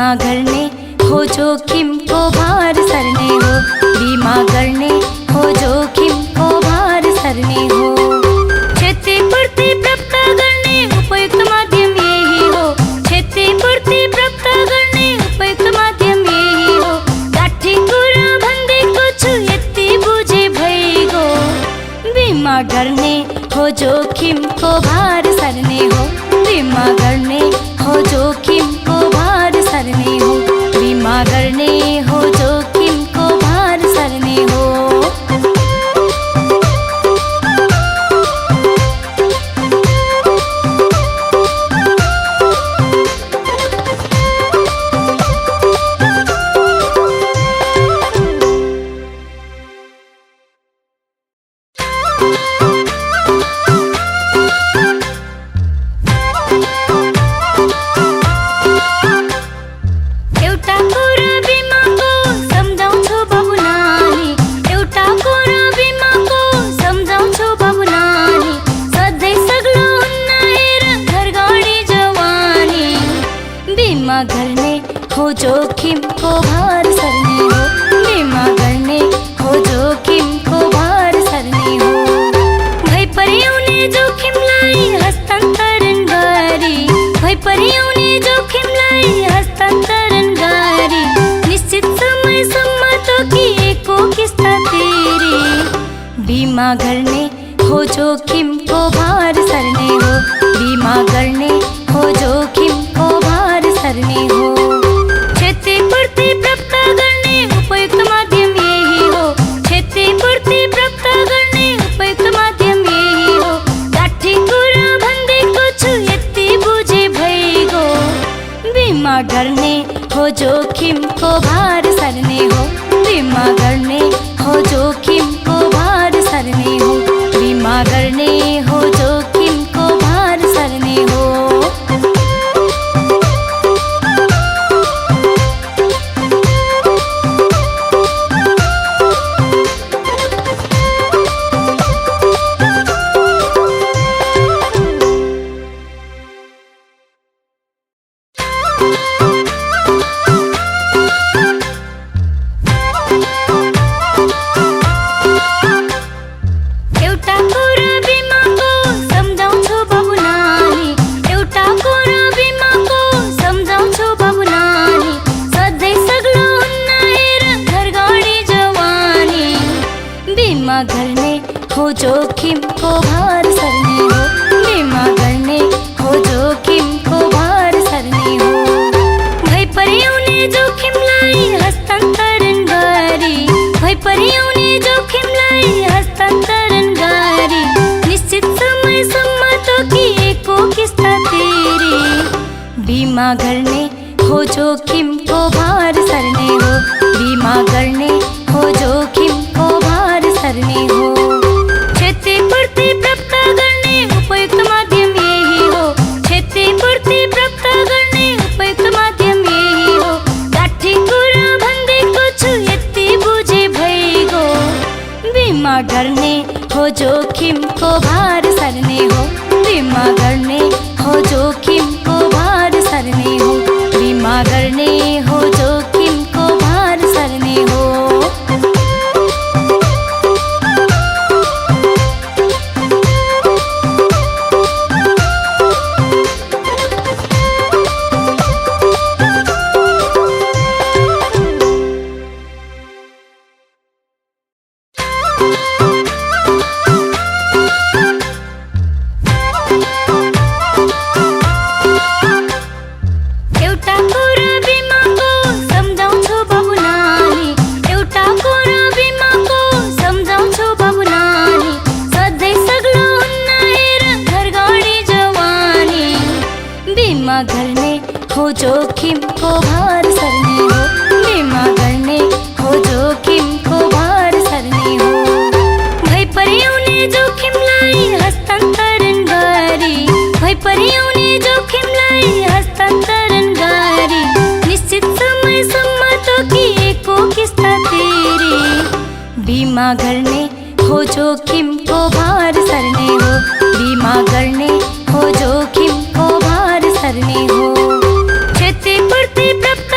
बीमा करने हो जोखिम को भार सरने हो, बीमा करने हो जोखिम को भार सरने हो। क्षतिपूर्ति प्राप्त करने उपयुक्त माध्यम यही हो, क्षतिपूर्ति प्राप्त करने उपयुक्त माध्यम यही हो। काठी कुरा भन्दै कुछ यति बुझे भइगो, बीमा करने हो जोखिम को भार सरने हो, बीमा करने हो जोखिम को भार सरने हो, बीमा करने हो जोखिम को भार सरने हो। करने हो जोखिम को भार सरने हो, बीमा करने हो जोखिम को भार सरने हो। भई परियोने जोखिमलाई हस्तान्तरण गरी, भई परियोने जोखिमलाई हस्तान्तरण गरी, निश्चित समयसम्म तोकिएको किस्ता तिरी, बीमा करने हो जोखिम को भार सरने हो, बीमा करने हो जोखिम को भार सरने हो। क्षतिपूर्ति प्राप्त करने उपयुक्त माध्यम यही हो, क्षतिपूर्ति प्राप्त करने उपयुक्त माध्यम यही हो। काठी कुरा भन्दै कुछ यति बुझे भइगो, बीमा करने हो जोखिम को भार सरने हो, बीमा करने हो जोखिम को भार सरने हो, बीमा करने हो जोखिम को भार सरने हो। करने हो जोखिम को भार सरने हो, बीमा करने हो जोखिम को भार सरने हो। भई परियोने जोखिमलाई हस्तान्तरण गरी, भई परियोने जोखिमलाई हस्तान्तरण गरी, निश्चित समयसम्म तोकिएको किस्ता तिरी, बीमा करने हो जोखिम को भार सरने हो, बीमा करने हो जोखिम को भार सरने हो। क्षतिपूर्ति प्राप्त करने उपयुक्त माध्यम यही हो, क्षतिपूर्ति प्राप्त करने उपयुक्त माध्यम यही हो। काठी कुरा भन्दै कुछ यति बुझे भइगो, बीमा करने हो जोखिम को भार सरने हो, बीमा करने हो जोखिम को भार सरने हो, बीमा करने हो जोखिम को भार सरने हो। करने हो जोखिम को भार सरने हो, बीमा करने हो जोखिम को भार सरने हो। भई परियोने जोखिमलाई हस्तान्तरण गरी, भई परियोने जोखिमलाई हस्तान्तरण गरी, निश्चित समयसम्म तोकिएको किस्ता तिरी, बीमा करने हो जोखिम को भार सरने हो, बीमा करने हो जोखिम को भार सरने हो। क्षतिपूर्ति प्राप्त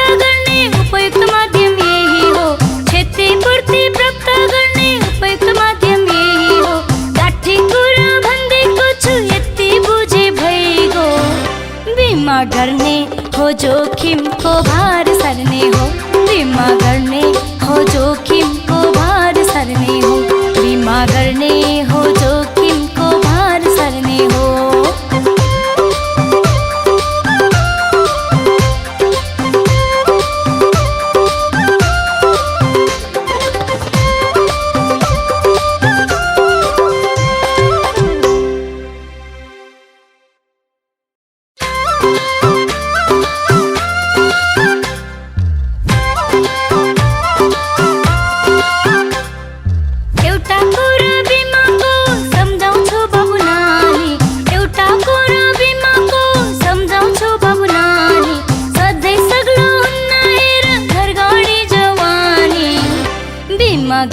जोखिमको भार सर्ने हो, बिमा गर्ने हो जोखिमको भार सर्ने हो, बिमा गर्ने हो जोखिमको भार सर्ने हो।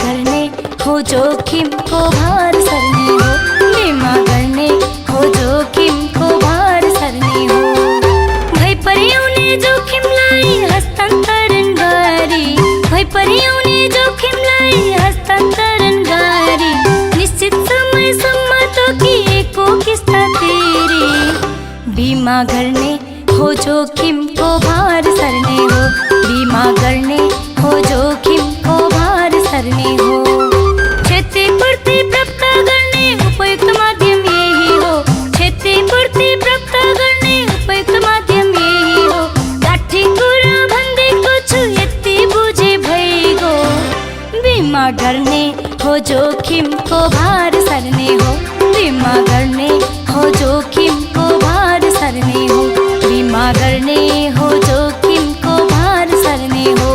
गर्ने हो जोखिमको भार सर्ने हो, बिमा गर्ने हो जोखिमको भार सर्ने हो। भइपऱ्याउने जोखिमलाई हस्तान्तरण गरी, भइपऱ्याउने जोखिमलाई हस्तान्तरण गरी, निश्चित समयसम्म तोकिएको किस्ता तिरी, बिमा गर्ने हो जोखिमको भार सर्ने हो, बिमा गर्ने हो जोखिमको भार सर्ने हो। क्षतिपूर्ति प्राप्त गर्ने उपयुक्त माध्यम यही हो, क्षतिपूर्ति प्राप्त गर्ने उपयुक्त माध्यम यही हो। काठी कुरा भन्देको छु यति बुझे भइगो, बिमा गर्ने हो जोखिमको भार सर्ने हो, बिमा गर्ने हो जोखिमको भार सर्ने हो, बिमा गर्ने हो जोखिमको भार सर्ने हो।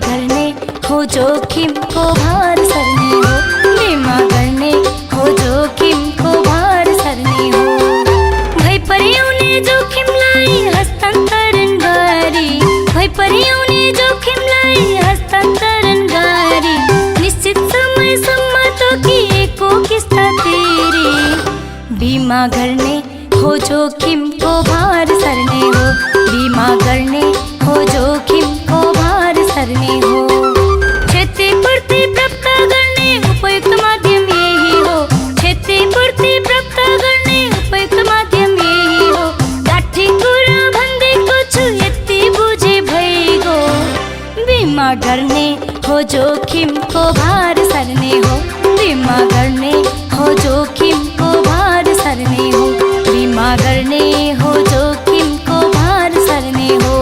गर्ने हो जोखिमको भार सर्ने हो, बिमा गर्ने हो जोखिमको भार सर्ने हो। भइपऱ्याउने जोखिमलाई हस्तान्तरण गरी, भइपऱ्याउने जोखिमलाई हस्तान्तरण गरी, निश्चित समयसम्म तोकिएको किस्ता तिरी, बिमा गर्ने हो जोखिमको भार सर्ने हो, बिमा गर्ने हो जोखिमको भार सर्ने हो। क्षतिपूर्ति प्राप्त गर्ने उपयुक्त माध्यम यही हो, क्षतिपूर्ति प्राप्त गर्ने उपयुक्त माध्यम यही हो। काठी कुरा भन्देको छु यति बुझे भइगो, बिमा गर्ने हो जोखिमको भार सर्ने हो, बिमा गर्ने हो जोखिमको भार सर्ने हो, बिमा गर्ने हो जोखिमको भार सर्ने हो।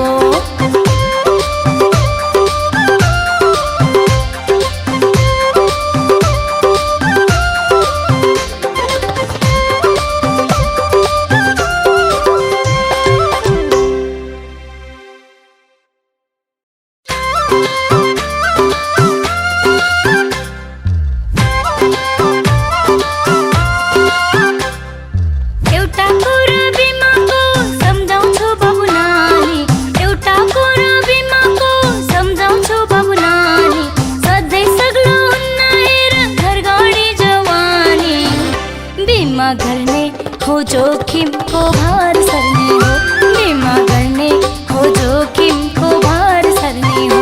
गर्ने हो जोखिमको भार सर्ने हो, बिमा गर्ने हो जोखिमको भार सर्ने हो।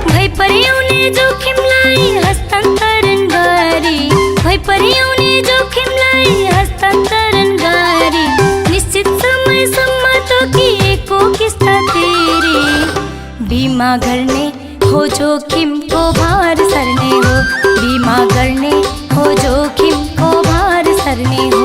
भइपऱ्याउने जोखिमलाई हस्तान्तरण गरी, भइपऱ्याउने जोखिमलाई हस्तान्तरण गरी, निश्चित समयसम्म तोकिएको किस्ता तिरी, बिमा गर्ने हो जोखिमको भार सर्ने हो, बिमा गर्ने हो जोखिमको भार सर्ने हो।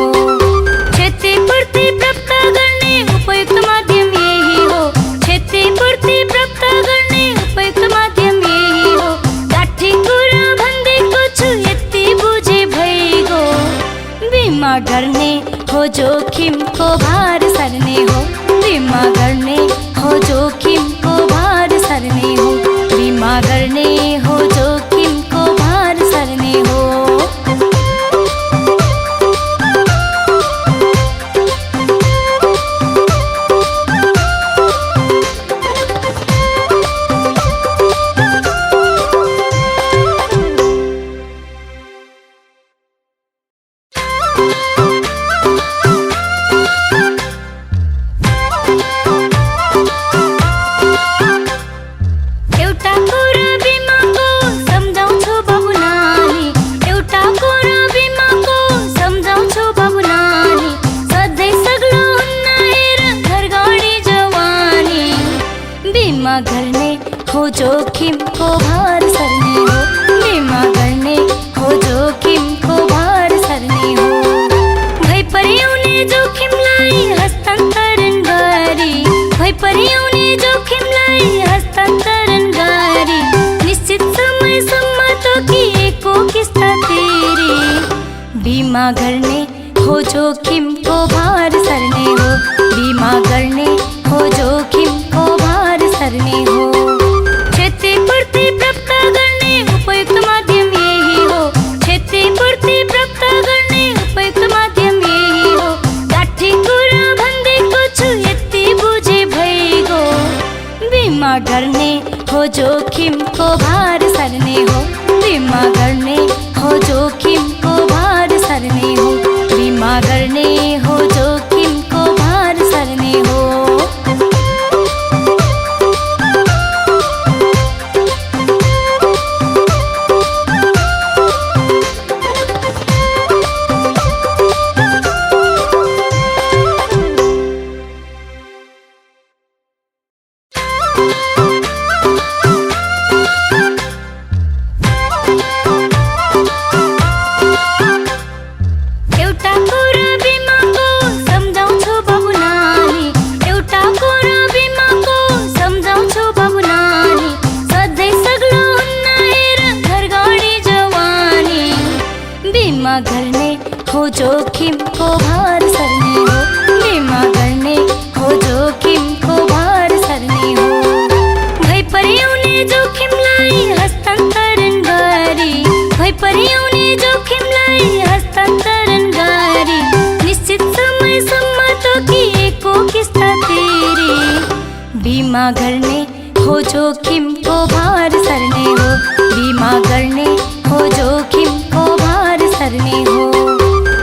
क्षतिपूर्ति प्राप्त गर्ने उपयुक्त माध्यम यही हो, क्षतिपूर्ति प्राप्त गर्ने उपयुक्त माध्यम यही हो। काठी कुरा भन्देको छु यति बुझे भइगो, बिमा गर्ने हो जोखिमको भार सर्ने हो, बिमा गर्ने हो जोखिमको भार सर्ने हो, बिमा गर्ने हो जोखिमको भार सर्ने हो। एउटा कुरा बिमाको सम्झाउँछु बाबु नानी, एउटा कुरा बिमाको सम्झाउँछु बाबु नानी, सधैँ सग्लो हुन्न हेर घरगाडी जवानी। बिमा गर्ने हो जोखिमको भार सर्ने हो, बिमा गर्ने हो जोखिमको भार सर्ने हो। भइपरि आउने जोखिमलाई हस्तान्तरण गरी, भइपरि आउने जोखिमलाई हस्तान्तरण गरी, निश्चित समयसम्म तोकिएको किस्ता तिरी। बिमा गर्ने हो जोखिमको भार सर्ने हो, बिमा गर्ने हो जोखिमको भार सर्ने हो। क्षतिपूर्ति प्राप्त गर्ने उपयुक्त माध्यम यही हो, क्षतिपूर्ति प्राप्त गर्ने उपयुक्त माध्यम यही हो। काठी कुरा भन्दैको छु यति बुझे भइगो, बिमा गर्ने हो जोखिमको भार सर्ने हो, बिमा गर्ने हो जोखिमको भार सर्ने हो, बिमा गर्ने हो जोखिमको भार सर्ने हो। एउटा कुरा बिमाको सम्झाउँछु बाबु नानी, एउटा कुरा बिमाको सम्झाउँछु बाबु नानी, सधैँ सग्लो हुन्न हेर घरगाडी जवानी। बिमा गर्ने हो जोखिमको भार सर्ने हो, बिमा गर्ने हो जोखिमको भार सर्ने हो। भइपरि आउने जोखिमलाई हस्तान्तरण गरी, भइपरि आउने जोखिमलाई हस्तान्तरण गरी, निश्चित समयसम्म तोकिएको किस्ता तिरी। बिमा गर्ने हो जोखिमको भार सर्ने हो, बिमा गर्ने हो जोखिमको भार सर्ने हो।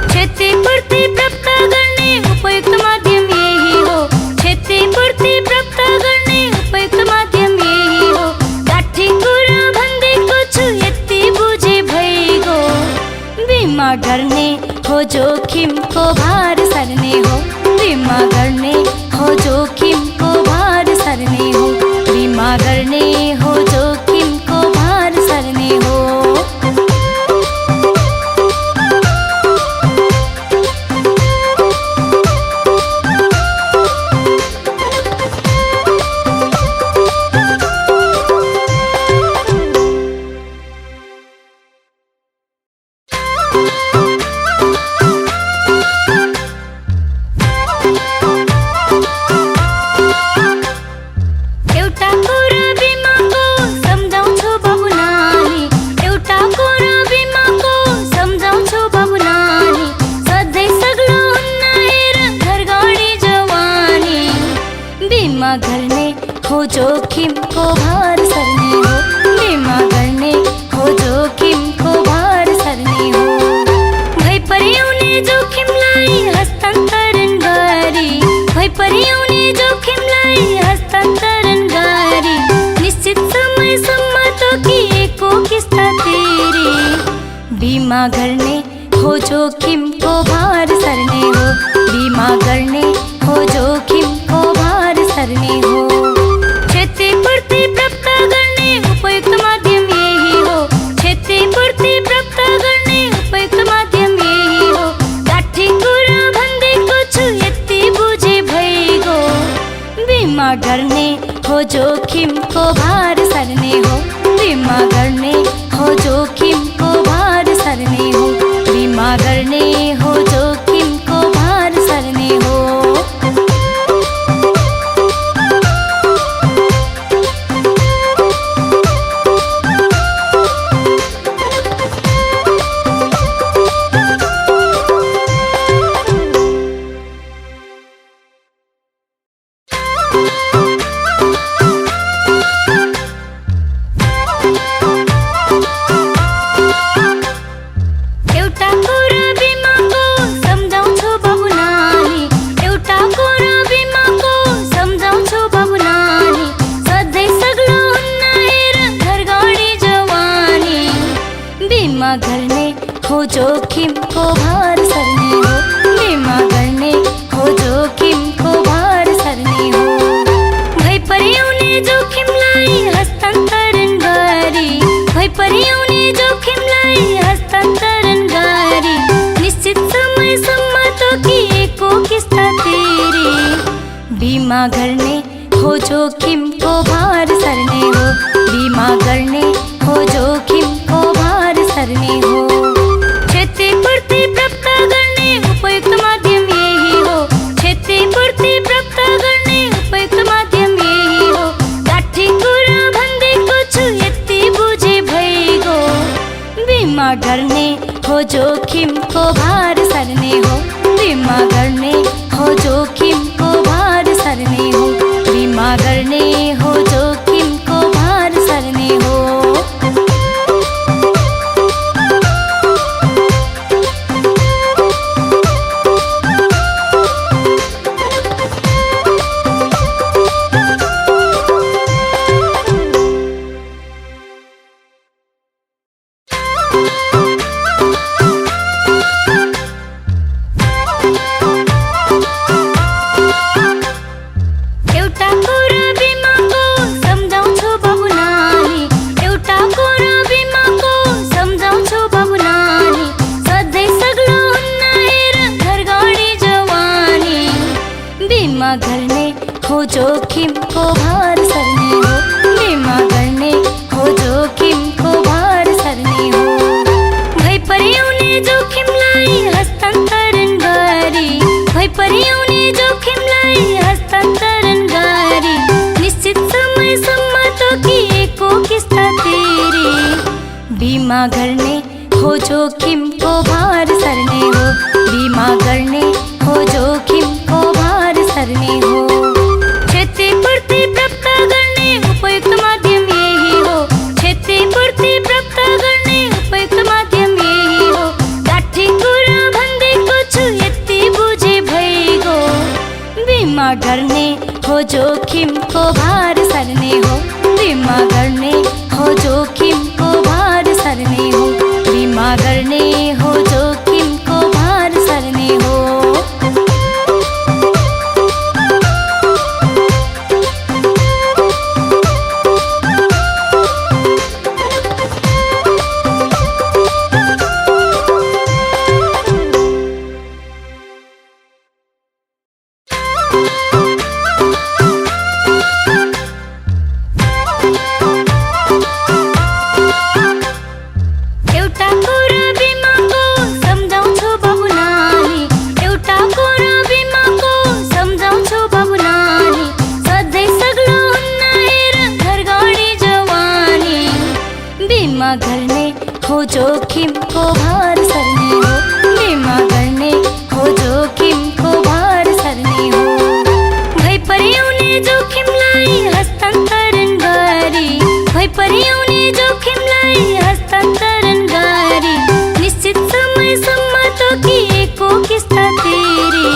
क्षतिपूर्ति प्राप्त गर्ने उपयुक्त माध्यम यही हो, क्षतिपूर्ति प्राप्त गर्ने उपयुक्त माध्यम यही हो। काठी कुरा भन्दैको छु यति बुझे भइगो, बिमा गर्ने हो जोखिमको भार सर्ने हो, बिमा गर्ने हो जोखिमको भार सर्ने हो, बिमा गर्ने हो जोखिमको भार सर्ने हो। एउटा कुरा बिमाको सम्झाउँछु बाबु नानी, एउटा कुरा बिमाको सम्झाउँछु बाबु नानी, सधैँ सग्लो हुन्न हेर घरगाडी जवानी। बिमा गर्ने हो जोखिमको भार सर्ने हो, बिमा गर्ने हो जोखिमको भार सर्ने हो। भइपरि आउने जोखिमलाई हस्तान्तरण गरी, भइपरि आउने जोखिमलाई हस्तान्तरण गरी, निश्चित समयसम्म तोकिएको किस्ता तिरी। बिमा गर्ने हो जोखिमको भार सर्ने हो, बिमा गर्ने हो जोखिमको भार सर्ने हो। क्षतिपूर्ति प्राप्त गर्ने उपयुक्त माध्यम यही हो, क्षतिपूर्ति प्राप्त गर्ने उपयुक्त माध्यम यही हो। काठी कुरा भन्दैको छु यति बुझे भइगो, बिमा गर्ने हो जोखिमको भार सर्ने हो, बिमा गर्ने हो जोखिमको भार सर्ने हो, बिमा गर्ने हो जोखिमको भार सर्ने हो। जोखिमको भार सर्ने हो, बिमा गर्ने हो जोखिमको भार सर्ने हो। भइपऱ्याउने जोखिमलाई हस्तान्तरण गरी, भइपऱ्याउने जोखिमलाई हस्तान्तरण गरी निश्चित समयसम्म तोकिएको किस्ता तिरी, बिमा गर्ने हो जोखिमको भार सर्ने हो, बिमा गर्ने हो जोखिमको भार सर्ने हो। क्षतिपूर्ति प्राप्त गर्ने उपयुक्त माध्यम यही हो, क्षतिपूर्ति प्राप्त गर्ने उपयुक्त माध्यम यही हो। काठी कुरा भन्दैको छु यति बुझे भइगो, बिमा गर्ने हो जोखिमको भार सर्ने हो, बिमा गर्ने हो जोखिमको भार सर्ने हो, बिमा गर्ने हो जोखिमको भार सर्ने हो। एउटा कुरा बिमाको सम्झाउँछु बाबु नानी, एउटा कुरा बिमाको सम्झाउँछु बाबु नानी, सधैँ सग्लो हुन्न हेर घर गाडी जवानी, बिमा गर्ने हो जोखिमको भार सर्ने हो, बिमा गर्ने हो जोखिमको भार सर्ने हो। भइपऱ्याउने जोखिमलाई हस्तान्तरण गरी, भइपऱ्याउने जोखिमलाई हस्तान्तरण गरी निश्चित समयसम्म तोकिएको किस्ता तिरी, बिमा गर्ने हो जोखिमको भार सर्ने हो, बिमा गर्ने हो जोखिमको भार सर्ने हो। क्षतिपूर्ति प्राप्त गर्ने उपयुक्त माध्यम यही हो, क्षतिपूर्ति प्राप्त गर्ने उपयुक्त माध्यम यही हो। काठी कुरा भन्दैको छु यति बुझे भइगो, बिमा गर्ने हो जोखिमको भार सर्ने हो, बिमा गर्ने हो जोखिमको भार सर्ने हो, बिमा गर्ने हो जोखिमको भार सर्ने हो। एउटा कुरा बिमाको सम्झाउँछु बाबु नानी, एउटा कुरा बिमाको सम्झाउँछु बाबु नानी, सधैँ सग्लो हुन्न हेर घर गाडी जवानी, बिमा गर्ने हो जोखिमको भार सर्ने हो, बिमा गर्ने हो जोखिमको भार सर्ने हो। भइपऱ्याउने जोखिमलाई हस्तान्तरण गरी, भइपऱ्याउने जोखिमलाई हस्तान्तरण गरी निश्चित समयसम्म तोकिएको किस्ता तिरी,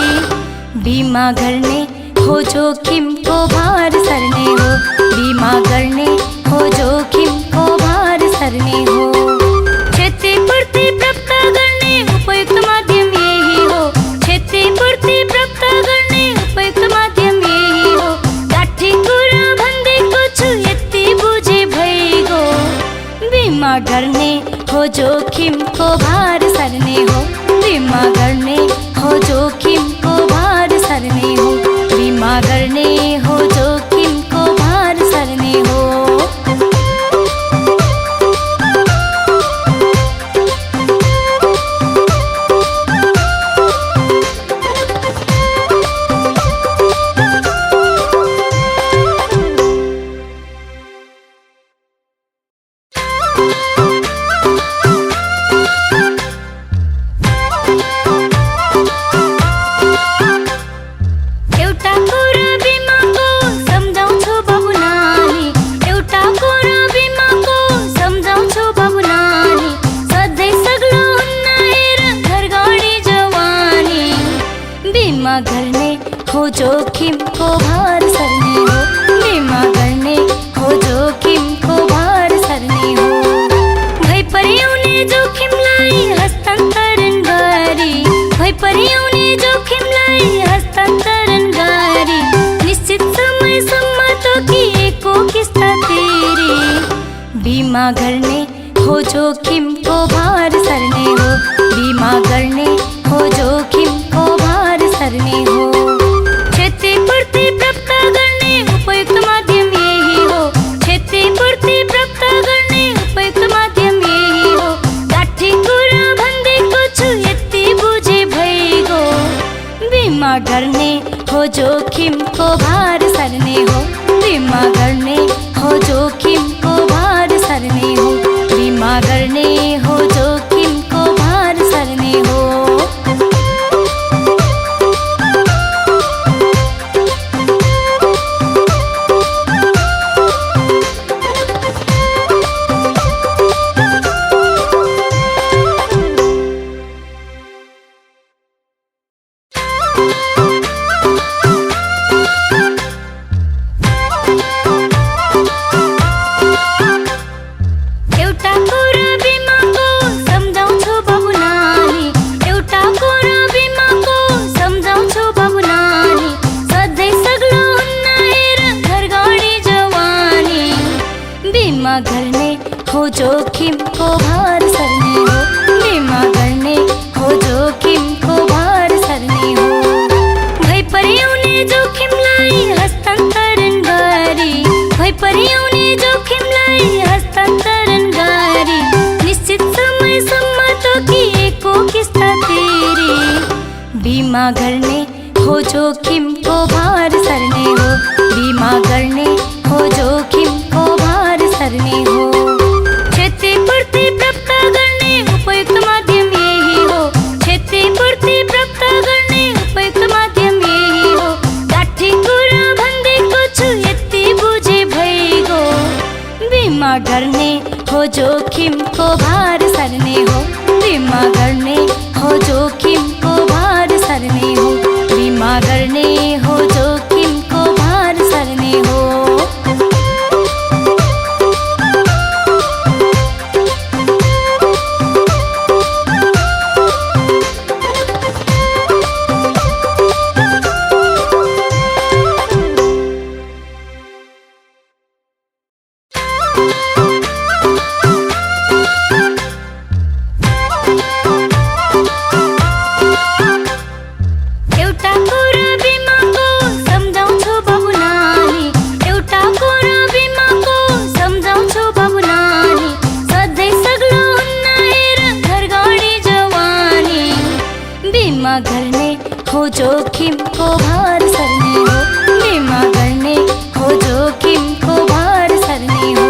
बिमा गर्ने हो जोखिमको भार सर्ने हो, बिमा गर्ने हो जोखिमको भार सर्ने हो। क्षतिपूर्ति प्राप्त गर्ने उपयुक्त माध्यम यही हो, क्षतिपूर्ति प्राप्त गर्ने उपयुक्त माध्यम यही हो। काठी कुरा भन्दैको छु यति बुझे भइगो, बिमा गर्ने हो जोखिमको भार सर्ने हो, बिमा गर्ने हो जोखिमको भार सर्ने हो, बिमा गर्ने हो जोखिमको भार सर्ने हो। एउटा कुरा बिमाको सम्झाउँछु बाबु नानी, एउटा कुरा बिमाको सम्झाउँछु बाबु नानी, सधैँ सग्लो हुन्न हेर घर गाडी जवानी, बिमा गर्ने हो जोखिमको भार सर्ने हो, बिमा गर्ने हो जोखिमको भार सर्ने हो। भइपऱ्याउने जोखिमलाई हस्तान्तरण जोखिमको भार सर्ने हो। बिमा गर्ने हो जोखिमको भार सर्ने हो। क्षतिपूर्ति प्राप्त गर्ने उपयुक्त माध्यम यही हो। क्षतिपूर्ति प्राप्त गर्ने उपयुक्त माध्यम यही हो। गाठी कुरा भन्देको छु यति बुझे भइगो। बिमा गर्ने हो जोखिमको भार सर्ने हो। बिमा गर्ने हो जोखिमको भार सर्ने हो। बिमा गर्ने हो जोखिमको भार सर्ने हो। एउटा कुरा बिमाको सम्झाउँछु बाबु नानी। एउटा कुरा बिमाको सम्झाउँछु बाबु नानी। सधैँ सग्लो हुन्न हेर घर गाडी जवानी। बिमा गर्ने हो जोखिमको भार सर्ने हो। बिमा गर्ने हो जोखिमको भार सर्ने हो। भइपरि आउने जोखिमलाई हस्तान्तरण गरी। भइपरि आउने जोखिमलाई हस्तान्तरण गरी। निश्चित समयसम्म तोकिएको किस्ता तिरी। बिमा गर्ने हो जोखिमको भार सर्ने हो। बिमा गर्ने हो जोखिमको भार सर्ने हो। क्षतिपूर्ति प्राप्त गर्ने उपयुक्त माध्यम यही हो। क्षतिपूर्ति प्राप्त गर्ने उपयुक्त माध्यम यही हो। गाठी कुरा भन्देको छु यति बुझे भइगो। बिमा गर्ने हो जोखिमको भार सर्ने हो। बिमा गर्ने हो जोखिमको भार सर्ने हो। बिमा गर्ने हो जोखिमको भार सर्ने हो। एउटा कुरा बिमाको सम्झाउँछु बाबु नानी। एउटा कुरा बिमाको सम्झाउँछु बाबु नानी। सधैँ सग्लो हुन्न हेर घर गाडी जवानी। बिमा गर्ने हो जोखिमको भार सर्ने हो। बिमा गर्ने हो जोखिमको भार सर्ने हो।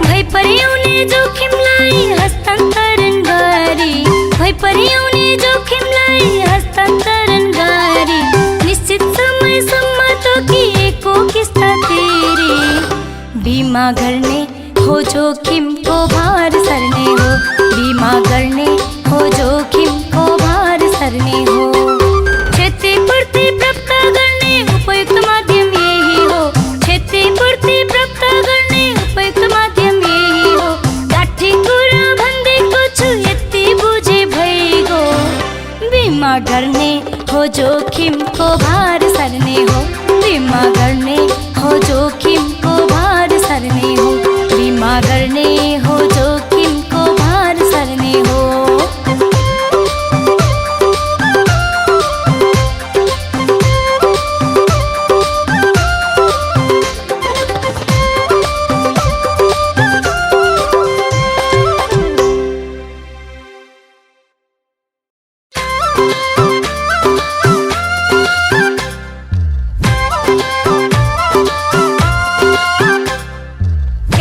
भइपरि आउने जोखिमलाई हस्तान्तरण गरी। भइपरि आउने जोखिमलाई हस्तान्तरण गरी। निश्चित समयसम्म तोकिएको किस्ता तिरी। बिमा गर्ने हो जोखिमको भार सर्ने हो। बिमा गर्ने हो जोखिमको भार सर्ने हो। क्षतिपूर्ति प्राप्त गर्ने उपयुक्त माध्यम यही हो। क्षतिपूर्ति प्राप्त गर्ने उपयुक्त माध्यम यही हो। गाठी कुरा भन्देको छु यति बुझे भइगो। बिमा गर्ने हो जोखिमको भार सर्ने हो। बिमा गर्ने हो जोखिमको भार सर्ने हो। बिमा गर्ने हो जोखिमको भार सर्ने हो।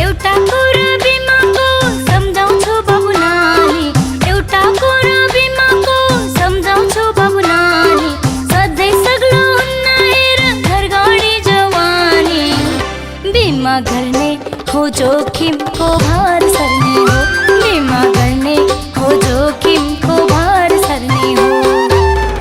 एउटा कुरा बिमाको सम्झाउँछु बाबु नानी। एउटा कुरा बिमाको सम्झाउँछु बाबु नानी। सधैँ सग्लो हुन्न हेर घर गाडी जवानी। बिमा गर्ने हो जोखिमको भार सर्ने हो। बिमा गर्ने हो जोखिमको भार सर्ने हो।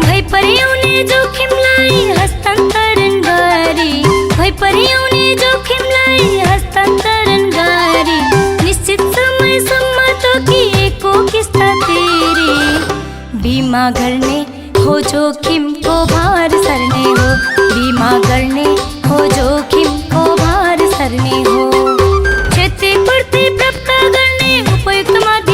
भइपरि आउने जोखिमलाई हस्तान्तरण गरी। भइपरि आउने जोखिमलाई हस्तान्तरण गरी। निश्चित समयसम्म तोकिएको किस्ता तिरी। बिमा गर्ने हो जोखिमको भार सर्ने हो। बिमा गर्ने हो जोखिमको भार सर्ने हो। क्षतिपूर्ति प्राप्त गर्ने उपयुक्त माध्यम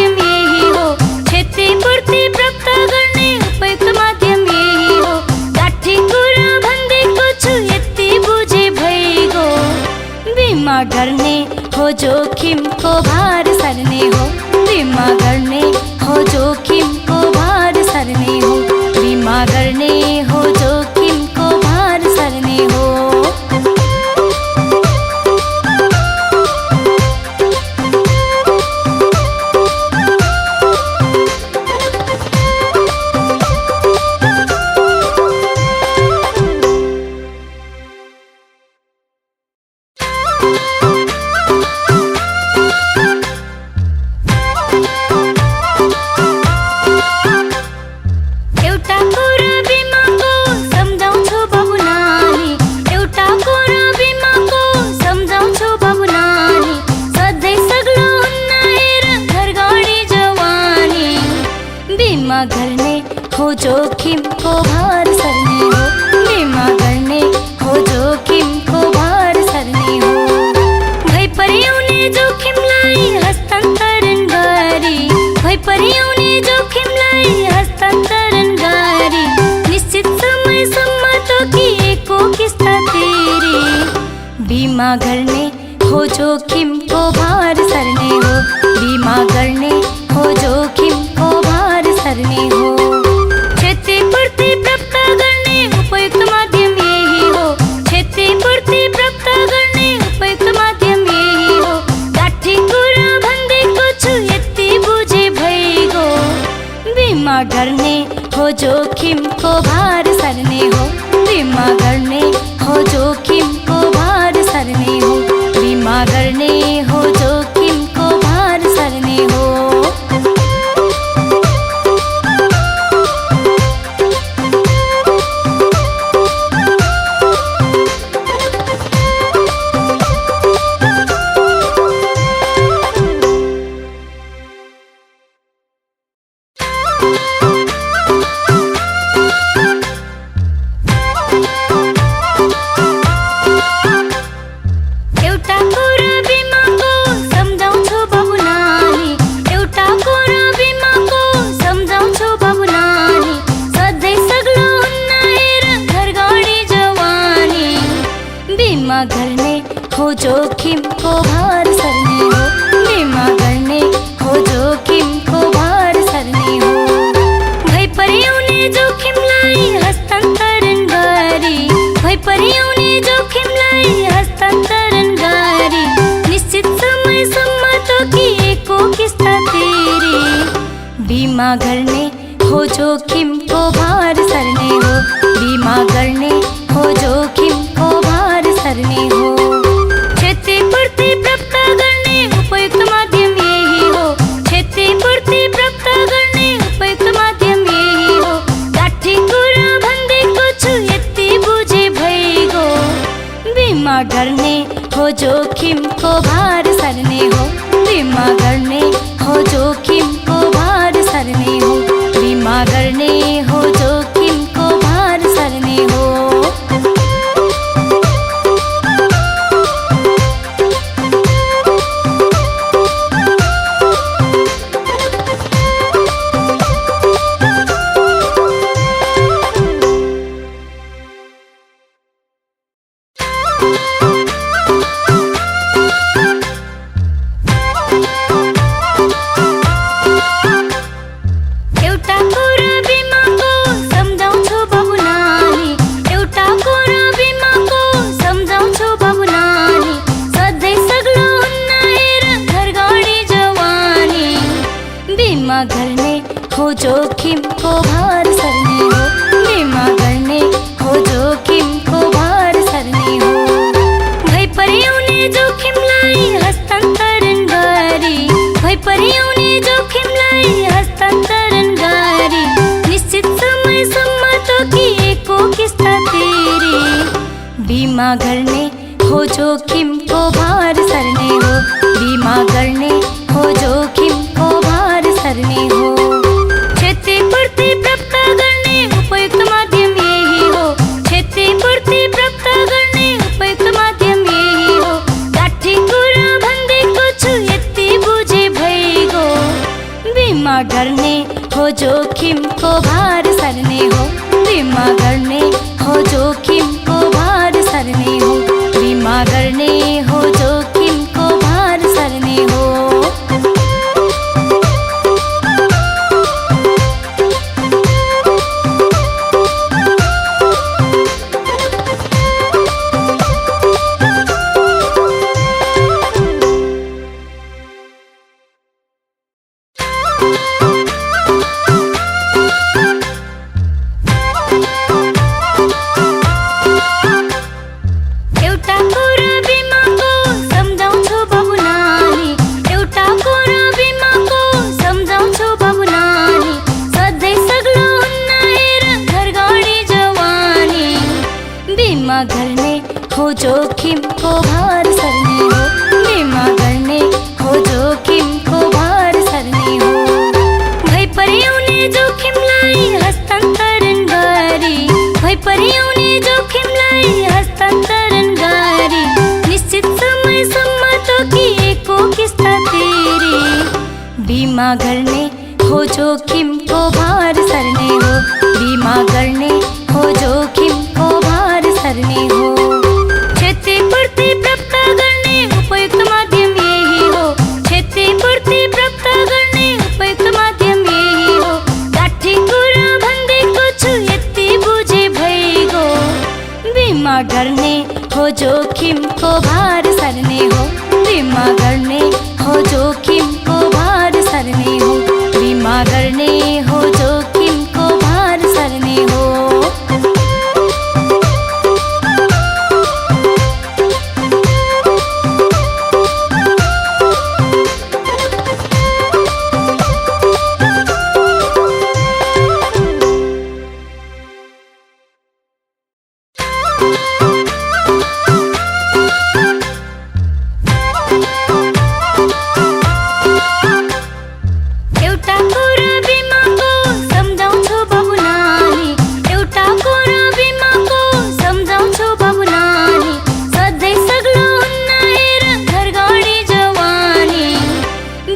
गर्ने हो जोखिम को भार सर्ने हो, बिमा गर्ने हो जोखिम को भार सर्ने हो। भई पर्याउने जोखिमलाई हस्तान्तरण गरी, भई पर्याउने जोखिमलाई हस्तान्तरण गरी निश्चित समयसम्म तोकिएको किस्ता तिरी, बिमा गर्ने हो जोखिम को भार सर्ने हो, बिमा गर्ने हो जोखिम को भार सर्ने हो। क्षतिपूर्ति प्राप्त गर्ने उपयुक्त माध्यम यही हो, क्षतिपूर्ति प्राप्त गर्ने उपयुक्त माध्यम यही हो। गाठी कुरा भन्देको छु यति बुझे भइगो, बिमा गर्ने हो जोखिम को भार सर्ने हो, बिमा गर्ने हो जोखिम को भार सर्ने हो, बिमा गर्ने हो जोखिम को भार सर्ने हो। बिमा गर्ने हो जोखिम को भार सर्ने हो, बिमा गर्ने हो जोखिम को भार सर्ने हो। भई पर्याउने जोखिमलाई हस्तान्तरण गरी, भई पर्याउने जोखिमलाई हस्तान्तरण गरी निश्चित समयसम्म तोकिएको किस्ता तिरी, बिमा गर्ने हो जोखिम को भार सर्ने हो, बिमा गर्ने हो जोखिम को भार सर्ने हो। क्षतिपूर्ति प्राप्त गर्ने उपयुक्त माध्यम यही हो, क्षतिपूर्ति प्राप्त गर्ने उपयुक्त माध्यम यही हो। गाठी कुरा भन्देको छु यति बुझे भइगो, बिमा गर्ने हो जोखिम को भार सर्ने हो, बिमा गर्ने हो जोखिम को भार सर्ने हो, बिमा गर्ने हो जोखिम को भार सर्ने हो। बिमा गर्ने हो जोखिम को भार सर्ने हो, बिमा गर्ने हो जोखिम को भार सर्ने हो। भई पर्याउने जोखिमलाई हस्तान्तरण गरी, भई पर्याउने जोखिमलाई हस्तान्तरण गरी निश्चित समयसम्म तोकिएको किस्ता तिरी, बिमा गर्ने हो जोखिम को भार सर्ने हो, बिमा गर्ने हो जोखिम को भार सर्ने हो। क्षतिपूर्ति प्राप्त गर्ने उपयुक्त माध्यम यही हो, क्षतिपूर्ति प्राप्त गर्ने उपयुक्त माध्यम यही हो। गाठी कुरा भन्देको छु यति बुझे भइगो, बिमा गर्ने हो जोखिम को भार सर्ने हो, बिमा गर्ने हो जोखिम को भार सर्ने हो, बिमा गर्ने हो जोखिम को भार सर्ने हो। बिमा गर्ने हो जोखिम को भार सर्ने हो, बिमा गर्ने हो जोखिम को भार सर्ने हो। भई पर्याउने जोखिमलाई बीमा गर्ने हो जोखिमको भार सर्ने हो, बीमा गर्ने हो जोखिमको भार सर्ने हो। क्षतिपूर्ति प्राप्त गर्ने उपयुक्त माध्यम यही हो, क्षतिपूर्ति प्राप्त गर्ने उपयुक्त माध्यम यही हो। गाठी कुरा भन्देको छु यति बुझे भइगो, बीमा गर्ने हो जोखिमको भार सर्ने हो, बीमा गर्ने हो जोखिमको भार सर्ने हो, बीमा गर्ने हो जोखिमको भार सर्ने हो।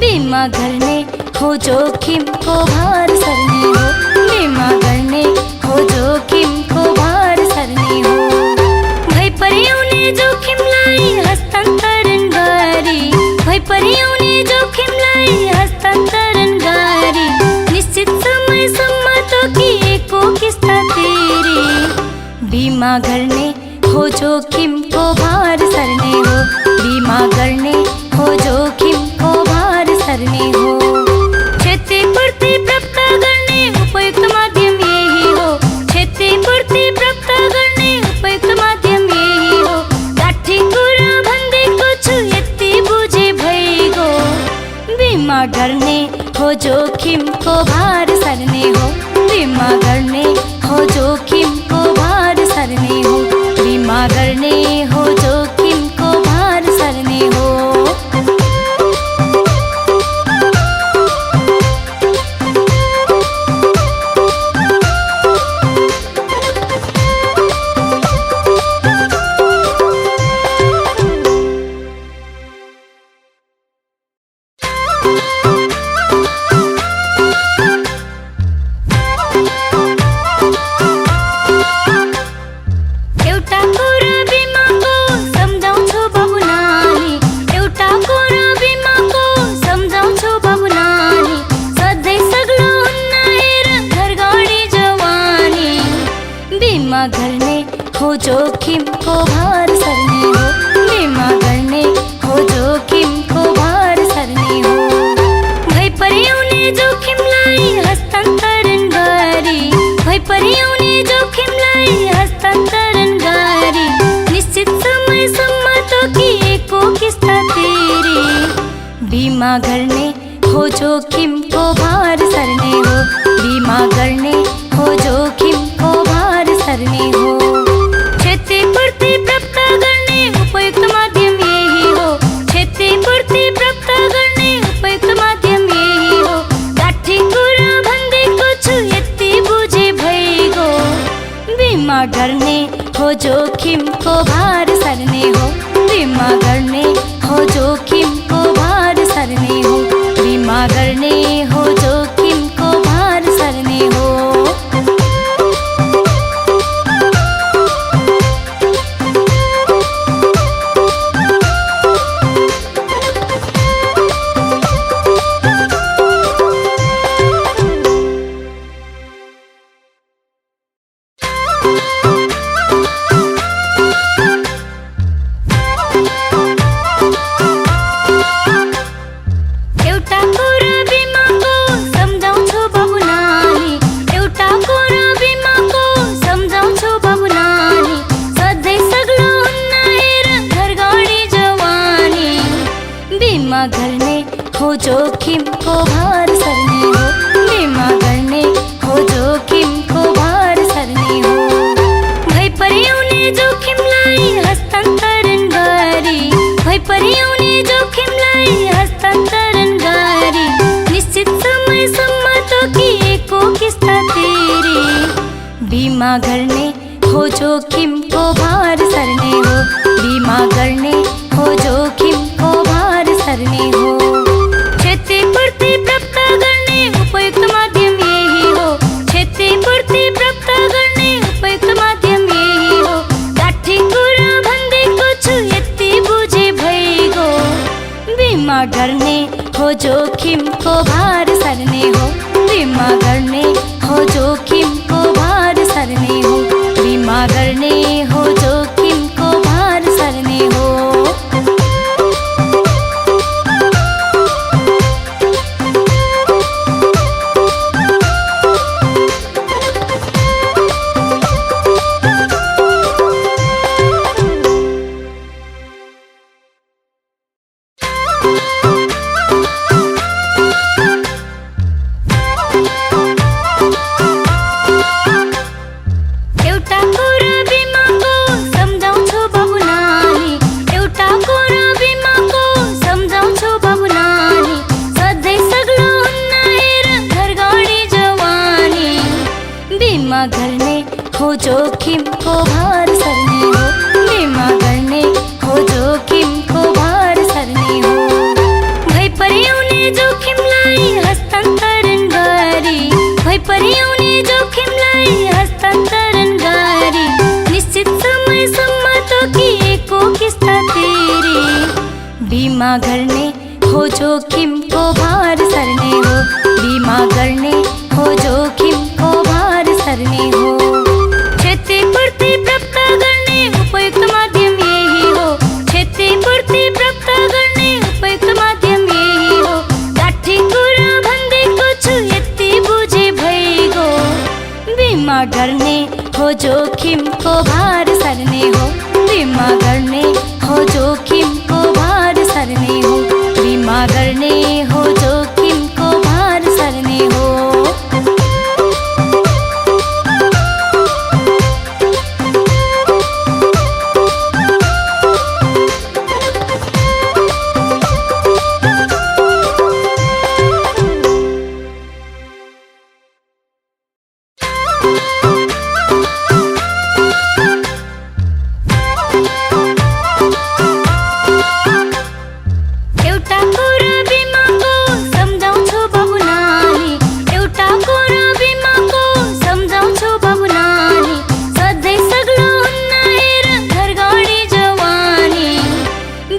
बीमा गर्ने हो जोखिमको भार सर्ने हो, बीमा गर्ने हो जोखिमको भार सर्ने हो। भइपऱ्याउने जोखिमलाई हस्तान्तरण गरी, भइपऱ्याउने जोखिमलाई हस्तान्तरण गरी निश्चित समयसम्म तोकिएको किस्ता तिरी, बीमा गर्ने हो जोखिमको भार सर्ने हो, बीमा गर्ने हो जोखिमको भार सर्ने हो। क्षतिपूर्ति प्राप्त गर्ने उपयुक्त माध्यम यही हो, क्षतिपूर्ति प्राप्त गर्ने उपयुक्त माध्यम यही हो। गाठी कुरा भन्देको छु यति बुझे भइगो, बीमा गर्ने हो जोखिमको भार सर्ने हो, बीमा गर्ने हो जोखिमको भार सर्ने हो, बीमा गर्ने हो जोखिमको भार सर्ने हो। बीमा गर्ने हो जोखिमको भार सर्ने हो, बीमा गर्ने हो जोखिमको भार सर्ने हो। भइपऱ्याउने जोखिमलाई हस्तान्तरण गरी, भइपऱ्याउने जोखिमलाई हस्तान्तरण गरी निश्चित समयसम्म तोकिएको किस्ता तिरी, बीमा गर्ने हो जोखिमको भार सर्ने हो, बीमा गर्ने हो जोखिमको भार सर्ने हो। क्षतिपूर्ति प्राप्त गर्ने उपयुक्त माध्यम यही हो, क्षतिपूर्ति प्राप्त गर्ने उपयुक्त माध्यम यही हो। गाठी कुरा भन्देको छु यति बुझे भइगो, बीमा गर्ने हो जोखिमको भार सर्ने हो, बीमा गर्ने हो जोखिमको भार सर्ने हो, बीमा गर्ने हो जोखिमको भार सर्ने हो। बीमा गर्ने हो जोखिमको भार सर्ने हो, बीमा गर्ने हो जोखिमको भार सर्ने हो। भइपऱ्याउने जोखिमलाई हस्तान्तरण गरी, भइपऱ्याउने जोखिमलाई हस्तान्तरण गरी निश्चित समयसम्म तोकिएको किस्ता तिरी, बीमा गर्ने हो जोखिमको भार सर्ने हो, बीमा गर्ने हो जोखिमको भार सर्ने हो। क्षतिपूर्ति प्राप्त बीमा गर्ने हो जोखिमको भार सर्ने हो, बीमा गर्ने हो जोखिमको भार सर्ने हो। भइपरि आउने जोखिमलाई हस्तान्तरण गरी, भइपरि आउने जोखिमलाई हस्तान्तरण गरी निश्चित समयसम्म तोकिएको किस्ता तिरी, बीमा गर्ने हो जोखिमको भार सर्ने हो, बीमा गर्ने हो जोखिमको भार सर्ने हो। क्षतिपूर्ति प्राप्त गर्ने उपयुक्त माध्यम यही हो, क्षतिपूर्ति प्राप्त गर्ने उपयुक्त माध्यम यही हो। लाठी कुरा भन्दैको छु यति बुझे भइगो, बीमा गर्ने हो जोखिमको भार सर्ने हो, बीमा गर्ने हो जोखिमको भार सर्ने हो, बीमा गर्ने हो जोखिमको भार सर्ने हो।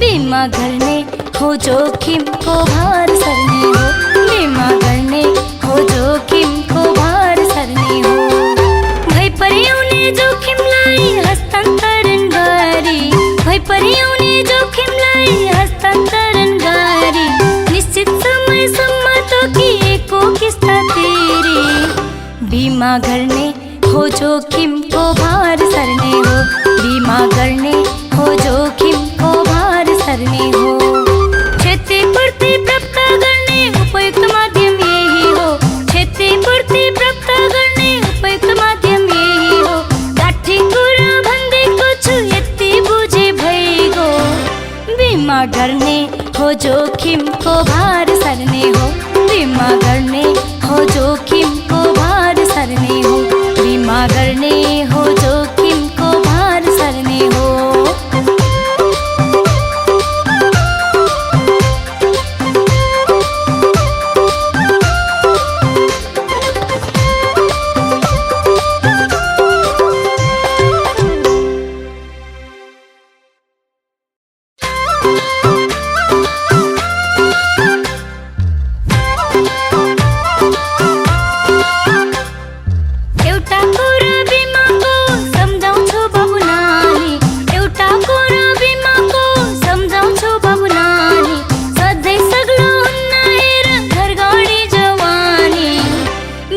बीमा गर्ने हो जोखिमको भार सर्ने हो, बीमा गर्ने हो जोखिमको भार सर्ने हो। भइपरि आउने जोखिमलाई हस्तान्तरण गरी, भइपरि आउने जोखिमलाई हस्तान्तरण गरी निश्चित समयसम्म तोकिएको किस्ता तिरी, बीमा गर्ने हो जोखिमको भार सर्ने हो, बीमा गर्ने हो जोखिमको भार सर्ने हो। क्षतिपूर्ति प्राप्त गर्ने उपयुक्त माध्यम यही हो, क्षतिपूर्ति प्राप्त गर्ने उपयुक्त माध्यम यही हो। लाठी कुरा भन्दैको छु यति बुझे भइगो, बीमा गर्ने हो जोखिमको भार सर्ने हो, बीमा गर्ने हो जोखिमको भार सर्ने हो, बीमा गर्ने हो जोखिमको भार सर्ने हो।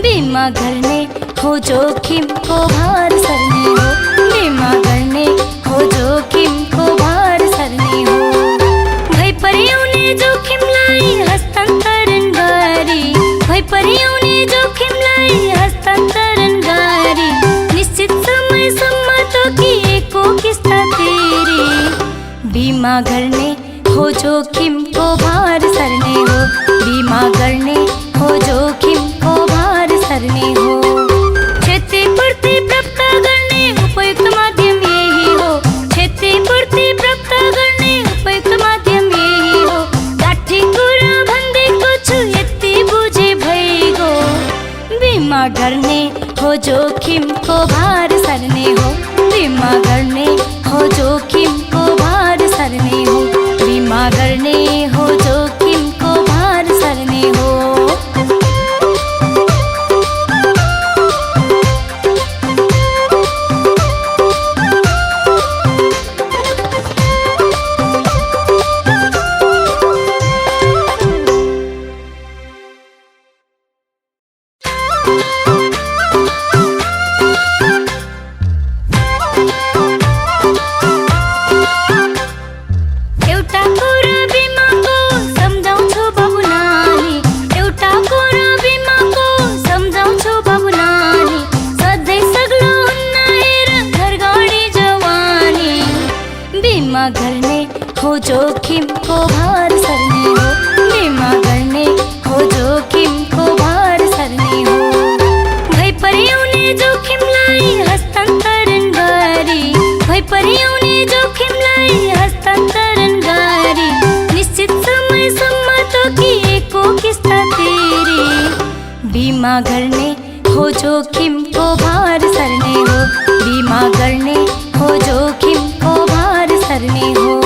बीमा गर्ने हो जोखिमको भार सर्ने हो, बीमा गर्ने हो जोखिमको भार सर्ने हो। भइपरि आउने जोखिमलाई हस्तान्तरण गरी, भइपरि आउने जोखिमलाई हस्तान्तरण गरी निश्चित समयसम्म तोकिएको किस्ता तिरी, बीमा गर्ने हो जोखिमको भार सर्ने हो, बीमा गर्ने हो जोखिमको भार सर्ने हो। क्षतिपूर्ति प्राप्त गर्ने उपयुक्त माध्यम यही हो, क्षतिपूर्ति प्राप्त गर्ने उपयुक्त माध्यम यही हो। लाठी कुरा भन्दैको छु यति बुझे भइगो, बीमा गर्ने हो जोखिमको भार सर्ने हो, बीमा गर्ने हो जोखिमको भार सर्ने हो, बीमा गर्ने हो जोखिमको भार सर्ने हो। हो जोखिमको भार सर्ने हो, बीमा गर्ने हो जोखिमको भार सर्ने हो। भइपरि आउने जोखिम बीमा करने हो जोखिम को भार सरने हो, बीमा करने हो जोखिम को भार सरने हो।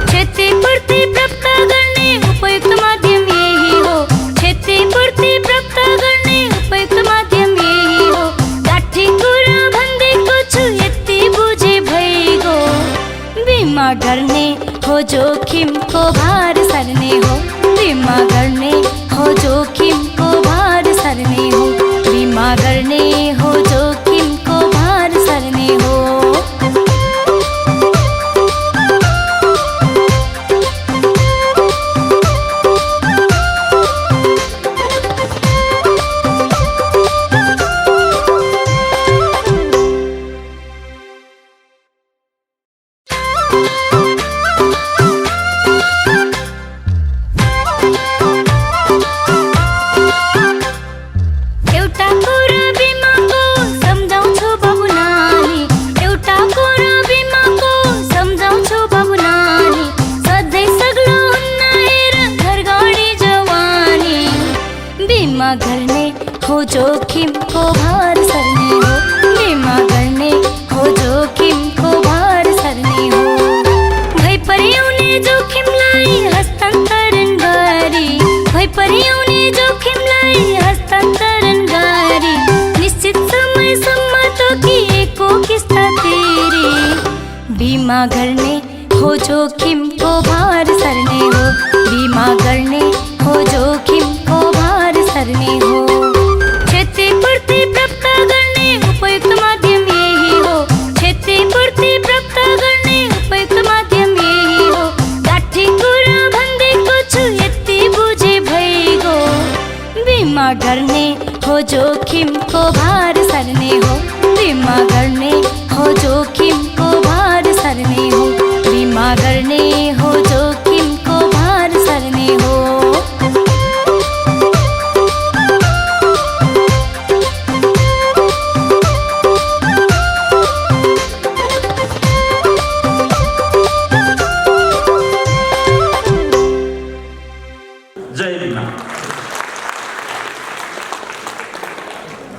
क्षतिपूर्ति प्राप्त करने उपयुक्त माध्यम यही हो, क्षतिपूर्ति प्राप्त करने उपयुक्त माध्यम यही हो। लाठी कुरा भन्दै कुछु यति बुझे भइगो, बीमा गर्ने हो जोखिम को भार सरने हो, बीमा गर्ने हो जोखिम को भार सरने हो, बीमा गर्ने हो जोखिम को भार सरने हो। एउटा कुरा बिमाको सम्झाउँछु बाबु नानी, एउटा कुरा बिमाको सम्झाउँछु बाबु नानी। सधैँ सग्लो हुन्न हेर घर गाडी जवानी, बिमा गर्ने हो जोखिम को भार सरने हो, बिमा गर्ने हो जोखिम को भार सरने हो। भइपरि आउने जोखिमलाई हस्तान्तरण गरी, भइपरि आउने जोखिमलाई हस्तान्तरण गरी, निश्चित समयसम्म तोकिएको किस्ता तिरी, बिमा गर्ने हो जोखिम को भार सरने हो, बिमा गर्ने हो जोखिम को भार सरने हो। क्षतिपूर्ति प्राप्त गर्ने उपयुक्त माध्यम यही हो, क्षतिपूर्ति प्राप्त गर्ने उपयुक्त माध्यम यही हो। लाठी कुरा भन्दै कुछु यति बुझे भइगो, बीमा गर्ने हो जोखिम को भार सरने हो, बीमा गर्ने हो जोखिम को भार सरने हो, बीमा गर्ने हो